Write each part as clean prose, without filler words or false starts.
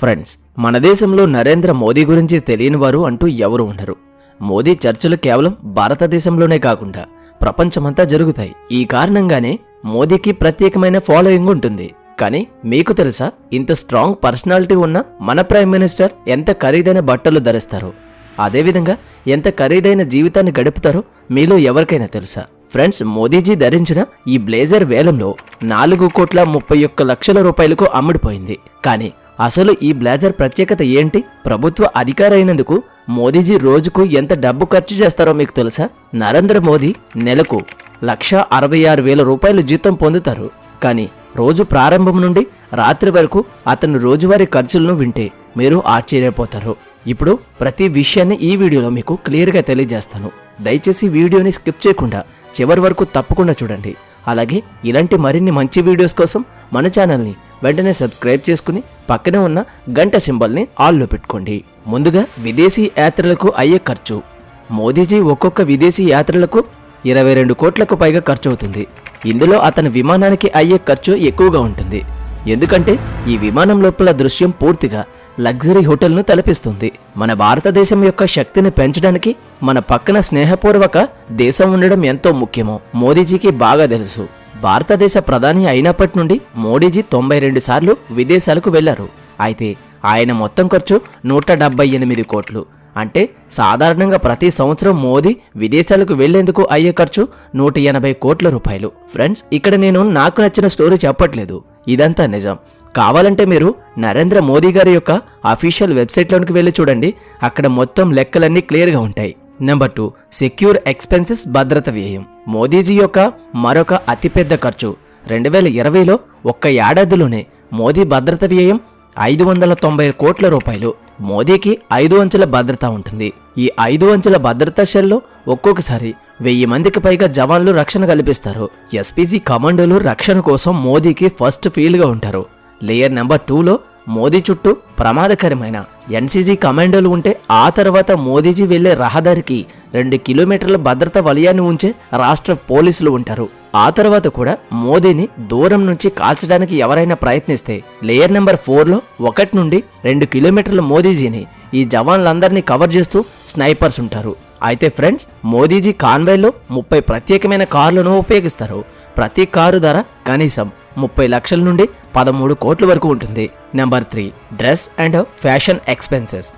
Friends, మన దేశంలో నరేంద్ర మోదీ గురించి తెలియని వారు అంటూ ఎవరు ఉండరు. మోదీ చర్చలు కేవలం భారతదేశంలోనే కాకుండా ప్రపంచమంతా జరుగుతాయి. ఈ కారణంగానే మోదీకి ప్రత్యేకమైన ఫాలోయింగ్ ఉంటుంది. కానీ మీకు తెలుసా, ఇంత స్ట్రాంగ్ పర్సనాలిటీ ఉన్న మన ప్రైమ్ మినిస్టర్ ఎంత ఖరీదైన బట్టలు ధరిస్తారో, అదేవిధంగా ఎంత ఖరీదైన జీవితాన్ని గడుపుతారో మీలో ఎవరికైనా తెలుసా? ఫ్రెండ్స్, మోదీజీ ధరించిన ఈ బ్లేజర్ వేలంలో 4,31,00,000 రూపాయలకు అమ్ముడుపోయింది. కానీ అసలు ఈ బ్లేజర్ ప్రత్యేకత ఏంటి? ప్రభుత్వ అధికారి అయినందుకు మోదీజీ రోజుకు ఎంత డబ్బు ఖర్చు చేస్తారో మీకు తెలుసా? నరేంద్ర మోదీ నెలకు 1,66,000 రూపాయలు జీతం పొందుతారు. కానీ రోజు ప్రారంభం నుండి రాత్రి వరకు అతను రోజువారీ ఖర్చులను వింటే మీరు ఆశ్చర్యపోతారు. ఇప్పుడు ప్రతి విషయాన్ని ఈ వీడియోలో మీకు క్లియర్గా తెలియజేస్తాను. దయచేసి వీడియోని స్కిప్ చేయకుండా చివరి వరకు తప్పకుండా చూడండి. అలాగే ఇలాంటి మరిన్ని మంచి వీడియోస్ కోసం మన ఛానల్ని వెంటనే సబ్స్క్రైబ్ చేసుకుని పక్కనే ఉన్న గంట సింబల్ని ఆల్లో పెట్టుకోండి. ముందుగా విదేశీ యాత్రలకు అయ్యే ఖర్చు. మోదీజీ ఒక్కొక్క విదేశీ యాత్రలకు 22 కోట్లకు పైగా ఖర్చు అవుతుంది. ఇందులో అతని విమానానికి అయ్యే ఖర్చు ఎక్కువగా ఉంటుంది. ఎందుకంటే ఈ విమానం లోపల దృశ్యం పూర్తిగా లగ్జరీ హోటల్ను తలపిస్తుంది. మన భారతదేశం యొక్క శక్తిని పెంచడానికి మన పక్కన స్నేహపూర్వక దేశం ఉండడం ఎంతో ముఖ్యమో మోదీజీకి బాగా తెలుసు. భారతదేశ ప్రధాని అయినప్పటి నుండి మోడీజీ 92 సార్లు విదేశాలకు వెళ్లారు. అయితే ఆయన మొత్తం ఖర్చు 178 కోట్లు. అంటే సాధారణంగా ప్రతి సంవత్సరం మోదీ విదేశాలకు వెళ్లేందుకు అయ్యే ఖర్చు 180 కోట్ల రూపాయలు. ఫ్రెండ్స్, ఇక్కడ నేను నాకు నచ్చిన స్టోరీ చెప్పట్లేదు, ఇదంతా నిజం. కావాలంటే మీరు నరేంద్ర మోదీ గారి యొక్క అఫీషియల్ వెబ్సైట్లోనికి వెళ్ళి చూడండి. అక్కడ మొత్తం లెక్కలన్నీ క్లియర్గా ఉంటాయి. నెంబర్ 2, సెక్యూర్ ఎక్స్పెన్సెస్, భద్రత వ్యయం. మోదీజీ యొక్క మరొక అతిపెద్ద ఖర్చు. 2020లో ఒక్క ఏడాదిలోనే మోదీ భద్రత వ్యయం 590 కోట్ల రూపాయలు. మోదీకి 5 అంచెల భద్రత ఉంటుంది. ఈ 5 అంచెల భద్రతా షెల్లో ఒక్కొక్కసారి 1000 మందికి పైగా జవాన్లు రక్షణ కల్పిస్తారు. ఎస్పీజీ కమాండోలు రక్షణ కోసం మోదీకి ఫస్ట్ ఫీల్డ్గా ఉంటారు. లేయర్ నెంబర్ 2లో మోదీ చుట్టూ ప్రమాదకరమైన ఎన్సీజీ కమాండోలు ఉంటే, ఆ తర్వాత మోదీజీ వెళ్లే రహదారికి 2 కిలోమీటర్ల భద్రతా వలయాన్ని ఉంచే రాష్ట్ర పోలీసులు ఉంటారు. ఆ తర్వాత కూడా మోదీని దూరం నుంచి కాల్చడానికి ఎవరైనా ప్రయత్నిస్తే లేయర్ నెంబర్ 4లో 1 నుండి 2 కిలోమీటర్ల మోదీజీని ఈ జవాన్లందరినీ కవర్ చేస్తూ స్నైపర్స్ ఉంటారు. అయితే ఫ్రెండ్స్, మోదీజీ కాన్వాయ్లో 30 ప్రత్యేకమైన కార్లను ఉపయోగిస్తారు. ప్రతి కారు ధర కనీసం 30 లక్షల నుండి 13 కోట్ల వరకు ఉంటుంది. Number 3, dress and fashion expenses.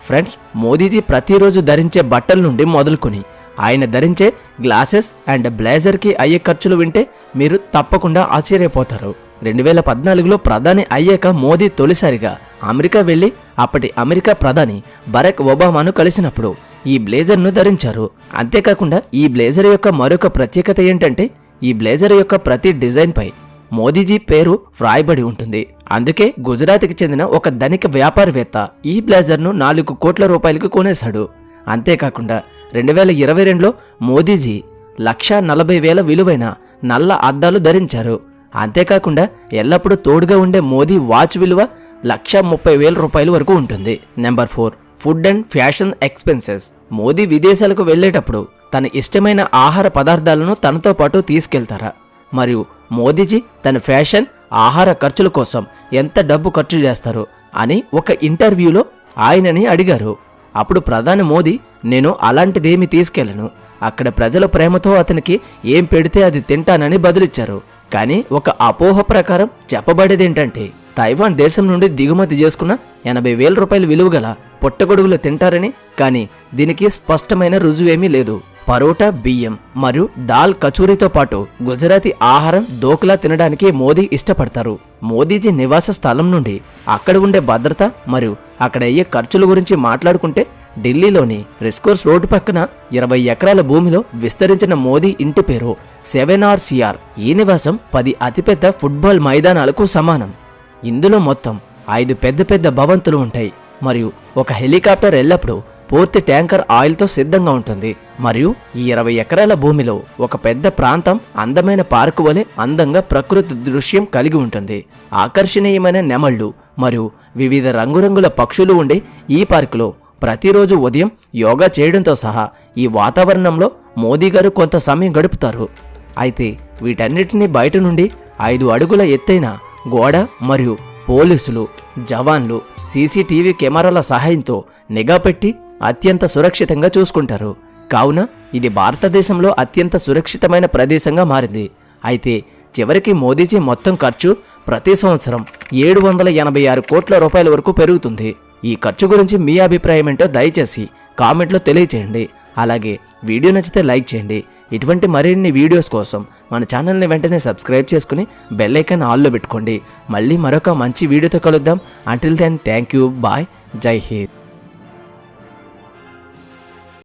Friends, Modiji ప్రతిరోజు ధరించే బట్టల నుండి మొదలుకొని ఆయన ధరించే గ్లాసెస్ అండ్ బ్లేజర్కి అయ్యే ఖర్చులు వింటే మీరు తప్పకుండా ఆశ్చర్యపోతారు. 2014లో ప్రధాని అయ్యాక మోదీ తొలిసారిగా అమెరికా వెళ్లి అప్పటి అమెరికా ప్రధాని బరాక్ ఒబామాను కలిసినప్పుడు ఈ బ్లేజర్ను ధరించారు. అంతేకాకుండా ఈ బ్లేజర్ యొక్క మరొక ప్రత్యేకత ఏంటంటే, ఈ బ్లేజర్ యొక్క ప్రతి డిజైన్ పై మోదీజీ పేరు వ్రాయబడి ఉంటుంది. అందుకే గుజరాత్కి చెందిన ఒక ధనిక వ్యాపారవేత్త ఈ బ్లేజర్ను 4 కోట్ల రూపాయలకు కొనేశాడు. అంతేకాకుండా 2022లో మోదీజీ 1,40,000 విలువైన నల్ల అద్దాలు ధరించారు. అంతేకాకుండా ఎల్లప్పుడూ తోడుగా ఉండే మోదీ వాచ్ విలువ 1,30,000 రూపాయల వరకు ఉంటుంది. Number 4, food and fashion expenses. Modi విదేశాలకు వెళ్లేటప్పుడు తన ఇష్టమైన ఆహార పదార్థాలను తనతో పాటు తీసుకెళ్తారా? మరియు మోదీజీ తన ఫ్యాషన్, ఆహార ఖర్చుల కోసం ఎంత డబ్బు ఖర్చు చేస్తారు అని ఒక ఇంటర్వ్యూలో ఆయనని అడిగారు. అప్పుడు ప్రధాని మోదీ, నేను అలాంటిదేమీ తీసుకెళ్లను, అక్కడ ప్రజల ప్రేమతో అతనికి ఏం పెడితే అది తింటానని బదులిచ్చారు. కానీ ఒక అపోహ ప్రకారం చెప్పబడేదేంటంటే, తైవాన్ దేశం నుండి దిగుమతి చేసుకున్న 80,000 రూపాయల విలువ గల పుట్టగొడుగులు తింటారని. కానీ దీనికి స్పష్టమైన రుజువేమీ లేదు. పరోటా, బియ్యం మరియు దాల్ కచూరితో పాటు గుజరాతీ ఆహారం, దోక్లా తినడానికి మోదీ ఇష్టపడతారు. మోదీజీ నివాస స్థలం నుండి అక్కడ ఉండే భద్రత మరియు అక్కడ అయ్యే ఖర్చుల గురించి మాట్లాడుకుంటే, ఢిల్లీలోని రిస్కోర్స్ రోడ్డు పక్కన 20 ఎకరాల భూమిలో విస్తరించిన మోదీ ఇంటి పేరు 7RCR. ఈ నివాసం 10 అతిపెద్ద ఫుట్బాల్ మైదానాలకు సమానం. ఇందులో మొత్తం 5 పెద్ద పెద్ద భవంతులు ఉంటాయి మరియు ఒక హెలికాప్టర్ ఎల్లప్పుడూ పూర్తి ట్యాంకర్ ఆయిల్తో సిద్ధంగా ఉంటుంది. మరియు ఈ 20 ఎకరాల భూమిలో ఒక పెద్ద ప్రాంతం అందమైన పార్కు వలె అందంగా ప్రకృతి దృశ్యం కలిగి ఉంటుంది. ఆకర్షణీయమైన నెమళ్లు మరియు వివిధ రంగురంగుల పక్షులు ఉండే ఈ పార్కులో ప్రతిరోజు ఉదయం యోగా చేయడంతో సహా ఈ వాతావరణంలో మోదీ గారు కొంత సమయం గడుపుతారు. అయితే వీటన్నిటినీ బయట నుండి 5 అడుగుల ఎత్తైన గోడ మరియు పోలీసులు, జవాన్లు సీసీటీవీ కెమెరాల సహాయంతో నిఘా పెట్టి అత్యంత సురక్షితంగా చూసుకుంటారు. కావున ఇది భారతదేశంలో అత్యంత సురక్షితమైన ప్రదేశంగా మారింది. అయితే చివరికి మోదీజీ మొత్తం ఖర్చు ప్రతి సంవత్సరం 786 కోట్ల రూపాయల వరకు పెరుగుతుంది. ఈ ఖర్చు గురించి మీ అభిప్రాయం ఏంటో దయచేసి కామెంట్లో తెలియచేయండి. అలాగే వీడియో నచ్చితే లైక్ చేయండి. ఇటువంటి మరిన్ని వీడియోస్ కోసం మన ఛానల్ని వెంటనే సబ్స్క్రైబ్ చేసుకుని బెల్ ఐకాన్ ఆల్లో పెట్టుకోండి. మళ్ళీ మరొక మంచి వీడియోతో కలుద్దాం. Until then thank you, bye, జై హింద్.